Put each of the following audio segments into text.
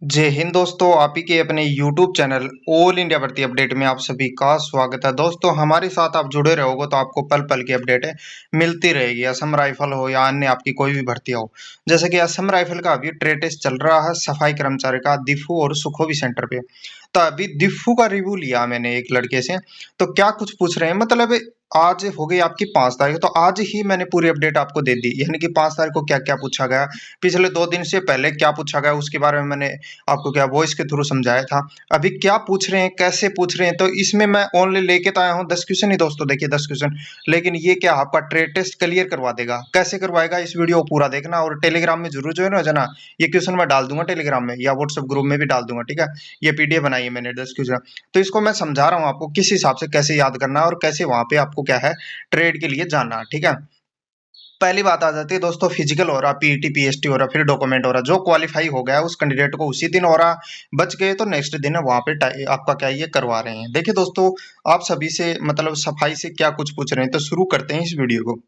जय हिंद दोस्तों, आप ही के अपने YouTube चैनल ऑल इंडिया भर्ती अपडेट में आप सभी का स्वागत है। दोस्तों, हमारे साथ आप जुड़े रहोगे तो आपको पल पल की अपडेट मिलती रहेगी। असम राइफल हो या अन्य आपकी कोई भी भर्ती हो। जैसे कि असम राइफल का अभी ट्रेड टेस्ट चल रहा है सफाई कर्मचारी का दिफू और सुखोवी सेंटर पे। तो अभी दिफू का रिव्यू लिया मैंने एक लड़के से। तो क्या कुछ पूछ रहे हैं, मतलब आज हो गई आपकी 5 तारीख, तो आज ही मैंने पूरी अपडेट आपको दे दी। यानी कि 5 तारीख को क्या क्या पूछा गया, पिछले 2 दिन से पहले क्या पूछा गया, उसके बारे में मैंने आपको क्या वॉइस के थ्रू समझाया था। अभी क्या पूछ रहे हैं, कैसे पूछ रहे हैं, तो इसमें मैं ओनली लेके तो आया हूँ 10 क्वेश्चन ही दोस्तों। देखिए 10 क्वेश्चन, लेकिन ये क्या आपका ट्रेड टेस्ट क्लियर करवा देगा। कैसे करवाएगा, इस वीडियो को पूरा देखना और टेलीग्राम में जरूर ज्वाइन हो जाना। ये क्वेश्चन मैं डाल दूंगा टेलीग्राम में या व्हाट्सएप ग्रुप में भी डाल दूंगा, ठीक है। ये पीडीएफ बनाई है मैंने 10 क्वेश्चन। तो इसको मैं समझा रहा हूँ आपको किस हिसाब से कैसे याद करना है और कैसे वहां पे आपको क्या है ट्रेड के लिए जाना, ठीक है। पहली बात आ जाती है दोस्तों, फिजिकल हो रहा, पीईटी पीएसटी हो रहा, फिर डॉक्यूमेंट हो रहा। जो क्वालिफाई हो गया उस कैंडिडेट को उसी दिन हो रहा, बच गए तो नेक्स्ट दिन वहां पे आपका क्या ये करवा रहे हैं। देखिए दोस्तों, आप सभी से मतलब सफाई से क्या कुछ पूछ रहे हैं, तो शुरू करते हैं इस वीडियो को।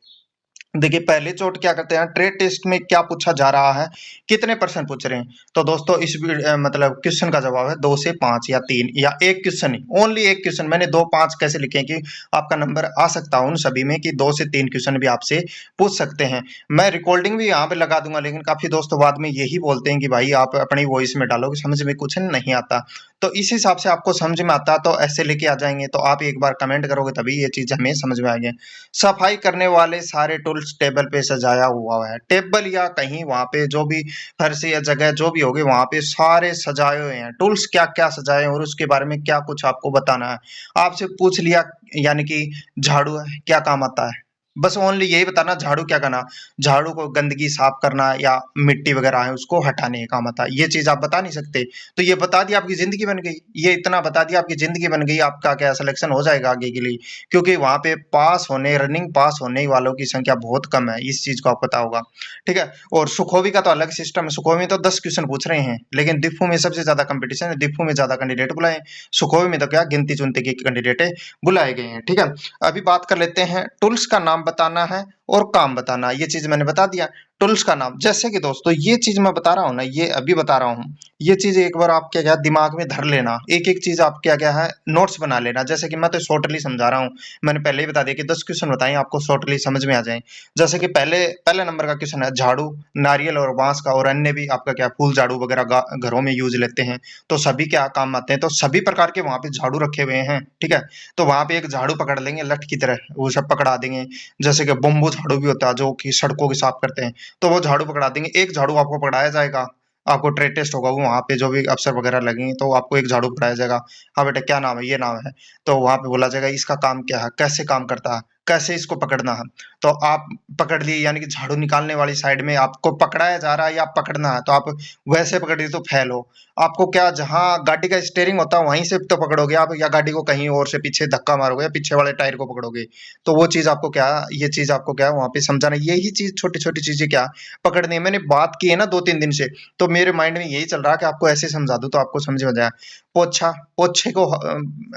देखिए पहले चोट क्या करते हैं, ट्रेड टेस्ट में क्या पूछा जा रहा है, कितने परसेंट पूछ रहे हैं। तो दोस्तों इस मतलब क्वेश्चन का जवाब है 2 से 5 या 3 या एक क्वेश्चन ही, ओनली एक क्वेश्चन। मैंने 2 5 कैसे लिखे हैं कि आपका नंबर आ सकता है उन सभी में कि 2 से 3 क्वेश्चन भी आपसे पूछ सकते हैं। मैं रिकॉर्डिंग भी यहाँ पे लगा दूंगा, लेकिन काफी दोस्तों बाद में यही बोलते हैं कि भाई आप अपनी वॉइस में डालो, समझ में कुछ नहीं आता। तो इस हिसाब से आपको समझ में आता तो ऐसे लेके आ जाएंगे। तो आप एक बार कमेंट करोगे तभी ये चीज हमें समझ में आएगी। सफाई करने वाले सारे टूल्स टेबल पे सजाया हुआ है। टेबल या कहीं वहां पे जो भी फर्श या जगह जो भी होगी वहां पे सारे सजाए हुए हैं। टूल्स क्या क्या सजाए हैं और उसके बारे में क्या कुछ आपको बताना है। आपसे पूछ लिया, यानी कि झाड़ू है क्या काम आता है, बस ओनली यही बताना झाड़ू क्या करना। झाड़ू को गंदगी साफ करना या मिट्टी वगैरह है उसको हटाने का काम आता है। ये चीज आप बता नहीं सकते, तो ये बता दिया आपकी जिंदगी बन गई। ये इतना बता दिया आपकी जिंदगी बन गई, आपका क्या सिलेक्शन हो जाएगा आगे के लिए। क्योंकि वहां पे पास होने रनिंग पास होने वालों की संख्या बहुत कम है, इस चीज को आपको पता होगा, ठीक है। और सुखोवी का तो अलग सिस्टम है। सुखोवी में तो 10 क्वेश्चन पूछ रहे हैं, लेकिन दिफू में सबसे ज्यादा कंपटीशन है। दिफू में ज्यादा कैंडिडेट बुलाए, सुखोवी में तो क्या गिनती चुनती के कैंडिडेट बुलाए गए हैं, ठीक है। अभी बात कर लेते हैं, टूल्स का नाम बताना है और काम बताना। ये चीज मैंने बता दिया। टूल्स का नाम, जैसे कि दोस्तों ये चीज मैं बता रहा हूँ ना, ये अभी बता रहा हूँ, ये चीज एक बार आप क्या क्या दिमाग में धर लेना। एक एक चीज आप क्या क्या है नोट्स बना लेना। जैसे कि मैं तो शॉर्टली समझा रहा हूँ, मैंने पहले ही बता दिया कि 10 क्वेश्चन बताएं आपको शॉर्टली समझ में आ जाए। जैसे कि पहले नंबर का क्वेश्चन है झाड़ू, नारियल और बांस का और अन्य भी आपका क्या फूल झाड़ू वगैरह घरों में यूज लेते हैं, तो सभी क्या काम आते हैं। तो सभी प्रकार के वहां पे झाड़ू रखे हुए हैं, ठीक है। तो वहां पे एक झाड़ू पकड़ लेंगे लठ की तरह, वो सब पकड़ा देंगे। जैसे कि बम्बू झाड़ू भी होता है जो कि सड़कों की साफ करते हैं, तो वो झाड़ू पकड़ा देंगे। एक झाड़ू आपको पकड़ाया जाएगा, आपको ट्रेड टेस्ट होगा, वो वहां पे जो भी अफसर वगैरह लगेंगे तो आपको एक झाड़ू पकड़ाया जाएगा। हाँ बेटा क्या नाम है, ये नाम है। तो वहां पे बोला जाएगा इसका काम क्या है, कैसे काम करता है, कैसे इसको पकड़ना है। तो आप पकड़ लिए, यानी कि झाड़ू निकालने वाली साइड में आपको पकड़ाया जा रहा है या पकड़ना है, तो आप वैसे पकड़िए तो फेल हो। आपको क्या, जहां गाड़ी का स्टेयरिंग होता है वहीं से तो पकड़ोगे आप, या गाड़ी को कहीं और से पीछे धक्का मारोगे या पीछे वाले टायर को पकड़ोगे। तो वो चीज आपको क्या, ये चीज आपको क्या वहां पे समझाना। यही चीज छोटी छोटी चीजें क्या पकड़नी है। मैंने बात की है ना 2 3 दिन से, तो मेरे माइंड में यही चल रहा है कि आपको ऐसे समझा दूं तो आपको समझ में जाए। पोछा, पोछे को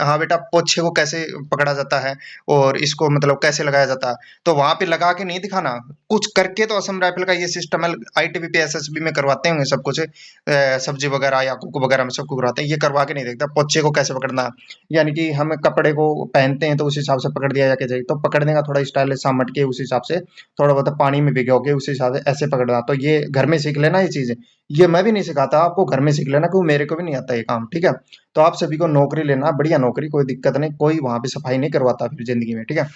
हाँ बेटा पोछे को कैसे पकड़ा जाता है और इसको मतलब कैसे लगाया जाता है। तो वहां पे लगा के नहीं दिखाना, कुछ करके। तो असम राइफल का ये सिस्टम है, आईटीबीपी एसएसबी में करवाते होंगे सब कुछ, सब्जी वगैरह या कुक वगैरह में सबको करवाते हैं। ये करवा के नहीं देखता पोछे को कैसे पकड़ना है। यानी कि हम कपड़े को पहनते हैं तो उस हिसाब से पकड़ दिया जाके जाए, तो पकड़ने का थोड़ा स्टाइल सामट के उस हिसाब से, थोड़ा बहुत पानी में भिगो के उस हिसाब से ऐसे पकड़ना। तो ये घर में सीख लेना ये चीज। ये मैं भी नहीं सिखाता आपको, घर में सीख लेना, क्योंकि मेरे को भी नहीं आता ये काम, ठीक है। तो आप सभी को नौकरी लेना, बढ़िया नौकरी, कोई दिक्कत नहीं, कोई वहां पे सफाई नहीं करवाता फिर जिंदगी में, ठीक है।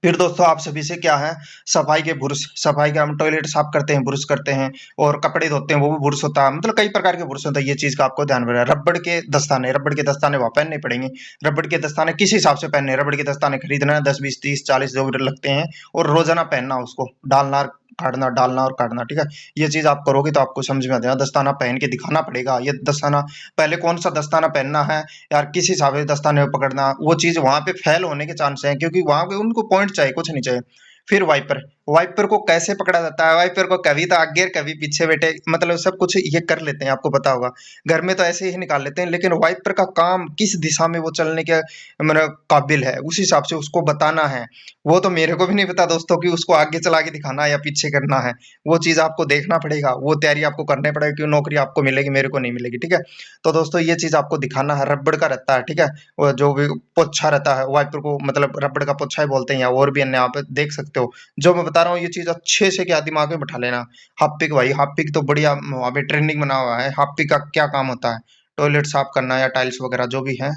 फिर दोस्तों आप सभी से क्या है, सफाई के बुरुश, सफाई का हम टॉयलेट साफ करते हैं बुरुश करते हैं, और कपड़े धोते हैं वो भी बुरुश होता है। मतलब कई प्रकार के बुरुश होता है, ये चीज का आपको ध्यान रखना है। रबड़ के दस्ताने, रबड़ के दस्ताने वहां पहनने पड़ेंगे। रबड़ के दस्ताने किस हिसाब से पहनने, रबड़ के दस्ताने खरीदना है 10 20 30 40 जो भी लगते हैं, और रोजाना पहनना, उसको डालना, काटना, डालना और काटना, ठीक है। ये चीज आप करोगे तो आपको समझ में आ जाएगा। दस्ताना पहन के दिखाना पड़ेगा। ये दस्ताना पहले कौन सा दस्ताना पहनना है यार, किस हिसाब से दस्ताने को पकड़ना, वो चीज वहां पे फेल होने के चांस है, क्योंकि वहां पे उनको पॉइंट चाहिए, कुछ नहीं चाहिए। फिर वाइपर, वाइपर को कैसे पकड़ा जाता है, वाइपर को कभी तो आगे कभी पीछे बैठे, मतलब सब कुछ ये कर लेते हैं, आपको पता होगा। घर में तो ऐसे ही निकाल लेते हैं, लेकिन वाइपर का काम किस दिशा में वो चलने के मतलब काबिल है, उस हिसाब से उसको बताना है। वो तो मेरे को भी नहीं पता दोस्तों कि उसको आगे चला के दिखाना है या पीछे करना है। वो चीज आपको देखना पड़ेगा, वो तैयारी आपको करनी पड़ेगी कि नौकरी आपको मिलेगी, मेरे को नहीं मिलेगी, ठीक है। तो दोस्तों ये चीज आपको दिखाना है, रबड़ का रहता है, ठीक है। वो जो भी पोछा रहता है वाइपर को, मतलब रबड़ का पोछा ही बोलते हैं, या और भी अन्य आप देख सकते हो। जो मैं बता रहा हूँ ये चीज अच्छे से क्या दिमाग में बैठा लेना। हार्पिक भाई, हार्पिक तो बढ़िया वहाँ पे ट्रेंडिंग बना हुआ है। हार्पिक का क्या काम होता है, टॉयलेट साफ करना या टाइल्स वगैरह जो भी है,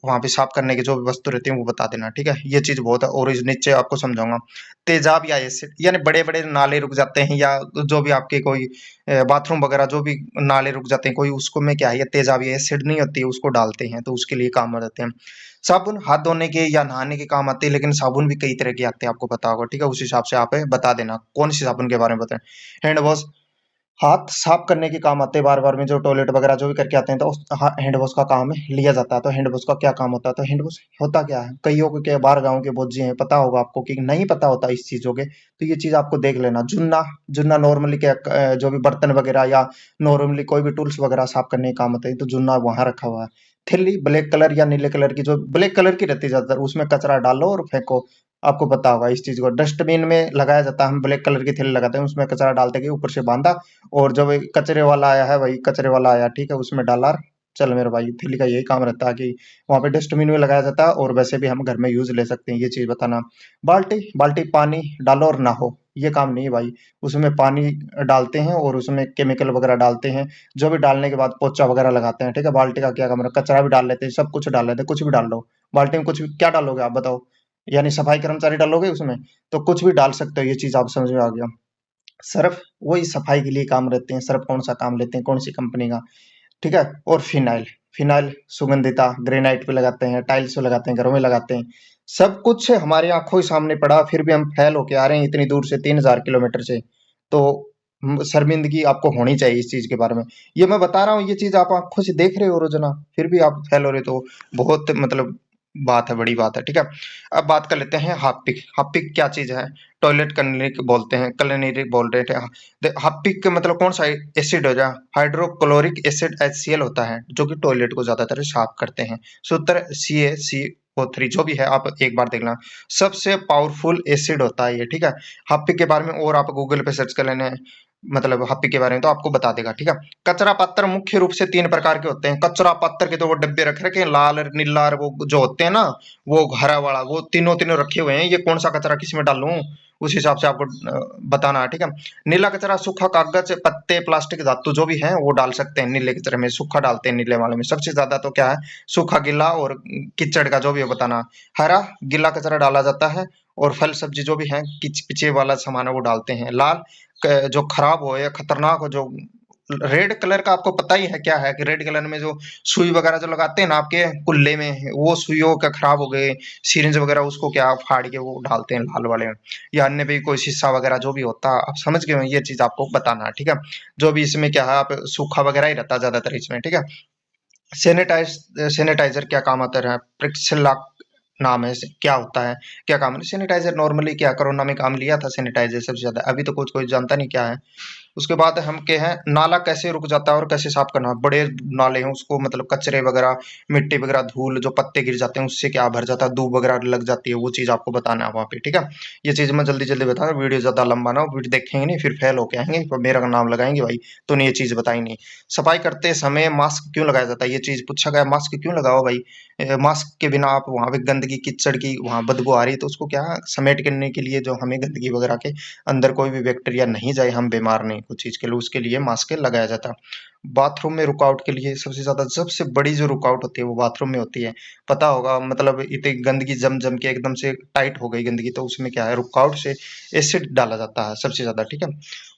वहां पे साफ करने की जो भी वस्तु रहती है वो बता देना, ठीक है। ये चीज बहुत है। और इस नीचे आपको समझाऊंगा तेजाब या एसिड, यानी बड़े बड़े नाले रुक जाते हैं, या जो भी आपके कोई बाथरूम वगैरह जो भी नाले रुक जाते हैं कोई, उसको में क्या है, ये तेजाब या एसिड नहीं होती है, उसको डालते हैं, तो उसके लिए काम आ जाते हैं। साबुन हाथ धोने के या नहाने के काम आते हैं, लेकिन साबुन भी कई तरह के आते हैं, आपको पता होगा, ठीक है। उस हिसाब से आप बता देना कौन सी साबुन के बारे में बताएं। हैंड वॉश, हाथ साफ करने के काम आते हैं, बार बार में जो टॉयलेट वगैरह जो भी करके आते हैं, तो उस हैंड वॉश का काम लिया जाता है। तो हैंड वॉश का क्या काम होता है, तो हैंड वॉश होता क्या है, कईयों के बाहर गाँव के बोझी हैं, पता होगा आपको कि नहीं पता होता इस चीजों के, तो ये चीज आपको देख लेना। जुन्ना, जुन्ना नॉर्मली क्या जो भी बर्तन वगैरह या नॉर्मली कोई भी टूल्स वगैरह साफ करने के काम आते हैं, तो जुन्ना वहां रखा हुआ है। थिल्ली ब्लैक कलर या नीले कलर की, जो ब्लैक कलर की रहती है ज्यादातर, उसमें कचरा डालो और फेंको। आपको पता होगा इस चीज को, डस्टबिन में लगाया जाता है, हम ब्लैक कलर की थैली लगाते हैं, उसमें कचरा डालते के ऊपर से बांधा, और जब एक कचरे वाला आया है, वही कचरे वाला आया, ठीक है, उसमें डाला। चल मेरे भाई, थैली का यही काम रहता है कि वहां पे डस्टबिन में लगाया जाता है, और वैसे भी हम घर में यूज ले सकते हैं, ये चीज बताना। बाल्टी, बाल्टी पानी डालो और नहाओ, ये काम नहीं है भाई। उसमें पानी डालते हैं और उसमें केमिकल वगैरह डालते हैं, जो भी डालने के बाद पोछा वगैरह लगाते हैं, ठीक है। बाल्टी का क्या काम है, कचरा भी डाल लेते हैं, सब कुछ डाल लेते हैं, कुछ भी डाल लो बाल्टी में, कुछ भी क्या डालोगे आप बताओ, यानी सफाई कर्मचारी डालोगे उसमें, तो कुछ भी डाल सकते हो, ये चीज आप समझ में आ गया। सर्फ वही सफाई के लिए काम रहते हैं, सर्फ कौन सा काम लेते हैं, कौन सी कंपनी का, ठीक है। और फिनाइल, फिनाइल सुगंधिता ग्रेनाइट पे लगाते हैं, टाइल्स पे लगाते हैं, घरों में लगाते हैं। सब कुछ हमारी आंखों के सामने पड़ा, फिर भी हम फेल होके आ रहे हैं इतनी दूर से, 3000 किलोमीटर से। तो शर्मिंदगी आपको होनी चाहिए इस चीज के बारे में। ये मैं बता रहा हूँ, ये चीज आप आंखों से देख रहे हो रोजाना, फिर भी आप फेल हो रहे, तो बहुत मतलब बात है, बड़ी बात है, ठीक है। अब बात कर लेते हैं हार्पिक। हार्पिक क्या चीज है, टॉयलेट क्लीनिक बोलते हैं, क्लिनरी बोल रहे थे। हार्पिक का मतलब कौन सा एसिड हो जाए, हाइड्रोक्लोरिक एसिड HCl होता है, जो कि टॉयलेट को ज्यादातर साफ करते हैं। सूत्र CaCO3 जो भी है, आप एक बार देखना, सबसे पावरफुल एसिड होता है ये, ठीक है। हार्पिक के बारे में और आप गूगल पे सर्च कर लेने, मतलब हार्पिक के बारे में तो आपको बता देगा, ठीक है। कचरा पात्र मुख्य रूप से 3 प्रकार के होते हैं। कचरा पात्र के तो वो डब्बे रख रखे हैं, लाल नीला और वो जो होते हैं ना, वो हरा वाला, वो तीनों तीनों रखे हुए हैं। ये कौन सा कचरा किस में डालूं, उस हिसाब से आपको बताना है, ठीक है। नीला कचरा सूखा कागज, पत्ते, प्लास्टिक, धातु जो भी है वो डाल सकते हैं नीले कचरे में, सूखा डालते हैं नीले वाले में। सबसे ज्यादा तो क्या है, सूखा, गीला और कीचड़ का जो भी है बताना। हरा गीला कचरा डाला जाता है, और फल सब्जी जो भी है किच पिचे वाला सामान है वो डालते हैं। लाल जो खराब हो या खतरनाक हो, जो रेड कलर का आपको पता ही है क्या है, कि रेड कलर में जो सुई वगैरह जो लगाते हैं ना आपके कुल्ले में, वो सुइयों का खराब हो गए, सिरिंज वगैरह, उसको क्या फाड़ के वो डालते हैं लाल वाले में। या अन्य भी कोई शीशा वगैरह जो भी होता है, आप समझ गए हो, ये चीज आपको बताना है, ठीक है। जो भी इसमें क्या है, आप सूखा वगैरह ही रहता है ज्यादातर इसमें, ठीक है। सैनिटाइज सैनिटाइजर क्या काम आता है, प्रिक्सिला नाम है, क्या होता है, क्या काम है सैनिटाइजर, नॉर्मली क्या कोरोना में काम लिया था सैनिटाइजर सबसे ज्यादा, अभी तो कुछ कोई जानता नहीं क्या है। उसके बाद हम के हैं, नाला कैसे रुक जाता है और कैसे साफ करना है। बड़े नाले हैं उसको, मतलब कचरे वगैरह, मिट्टी वगैरह, धूल, जो पत्ते गिर जाते हैं उससे क्या भर जाता है, दूब वगैरह लग जाती है, वो चीज आपको बताना है वहाँ पे, ठीक है। ये चीज मैं जल्दी जल्दी बता रहा हूँ, वीडियो ज्यादा लंबा ना हो, वीडियो देखेंगे नहीं फिर फेल होके आएंगे, तो मेरा नाम लगाएंगे भाई, तो नहीं ये चीज बताई नहीं। सफाई करते समय मास्क क्यों लगाया जाता है, ये चीज पूछा गया, मास्क क्यों लगाओ भाई। मास्क के बिना आप वहां पे गंदगी कीचड़ की वहां बदबू आ रही है, तो उसको क्या समेट करने के लिए, जो हमें गंदगी वगैरह के अंदर कोई भी बैक्टीरिया नहीं जाए, हम बीमार नहीं कुछ चीज के लिए, उसके लिए मास्क लगाया जाता है। बाथरूम में रुकावट के लिए सबसे ज्यादा, सबसे बड़ी जो रुकावट होती है वो बाथरूम में होती है, पता होगा, मतलब इतनी गंदगी जम जम के एकदम से टाइट हो गई गंदगी, तो उसमें क्या है, रुकावट से एसिड डाला जाता है सबसे ज्यादा, ठीक है।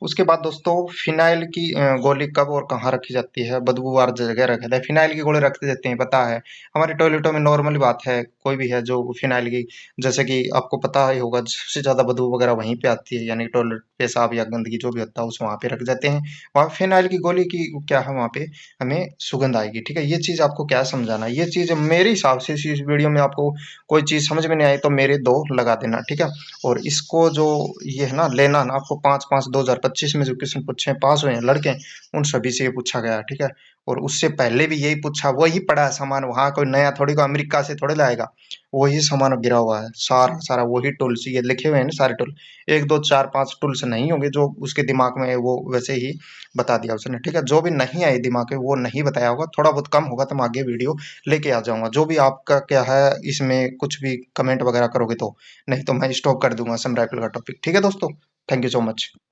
उसके बाद दोस्तों, फिनाइल की गोली कब और कहाँ रखी जाती है, बदबूदार जगह रखा जाता है, फिनाइल की गोली रख देते हैं, पता है हमारे टॉयलेटों में नॉर्मल बात है, कोई भी है जो फिनाइल की, जैसे कि आपको पता ही होगा, सबसे ज्यादा बदबू वगैरह वहीं पे आती है, यानी टॉयलेट पेशाब या गंदगी जो भी होता है उस वहां पे रख जाते हैं। वहां फिनाइल की गोली की क्या है वहाँ पे हमें सुगंध आएगी। ठीक है, ये चीज़ आपको क्या समझाना है, ये चीज़ मेरे हिसाब से इस वीडियो में आपको कोई चीज़ समझ में नहीं आई तो मेरे 2 लगा देना। ठीक है, और इसको जो ये है ना लेना ना आपको 5/5/2025 में जो क्वेश्चन पूछे पास हुए हैं लड़के, उन सभी से ये पूछा गया है। ठीक है, और उससे पहले भी यही पूछा, वही पड़ा है सामान, वहां कोई नया थोड़ी को अमेरिका से थोड़े लाएगा, वही सामान गिरा हुआ है सारा सारा, वही टूल्स ये लिखे हुए हैं ना सारे टूल, 1 2 4 5 टूल्स नहीं होंगे जो उसके दिमाग में है, वो वैसे ही बता दिया उसने। ठीक है, जो भी नहीं आए दिमाग में वो नहीं बताया होगा, थोड़ा बहुत कम होगा तो मैं आगे वीडियो लेके आ जाऊंगा। जो भी आपका क्या है इसमें कुछ भी कमेंट वगैरह करोगे तो, नहीं तो मैं स्टॉप कर दूंगा सम राइफल का टॉपिक। ठीक है दोस्तों, थैंक यू सो मच।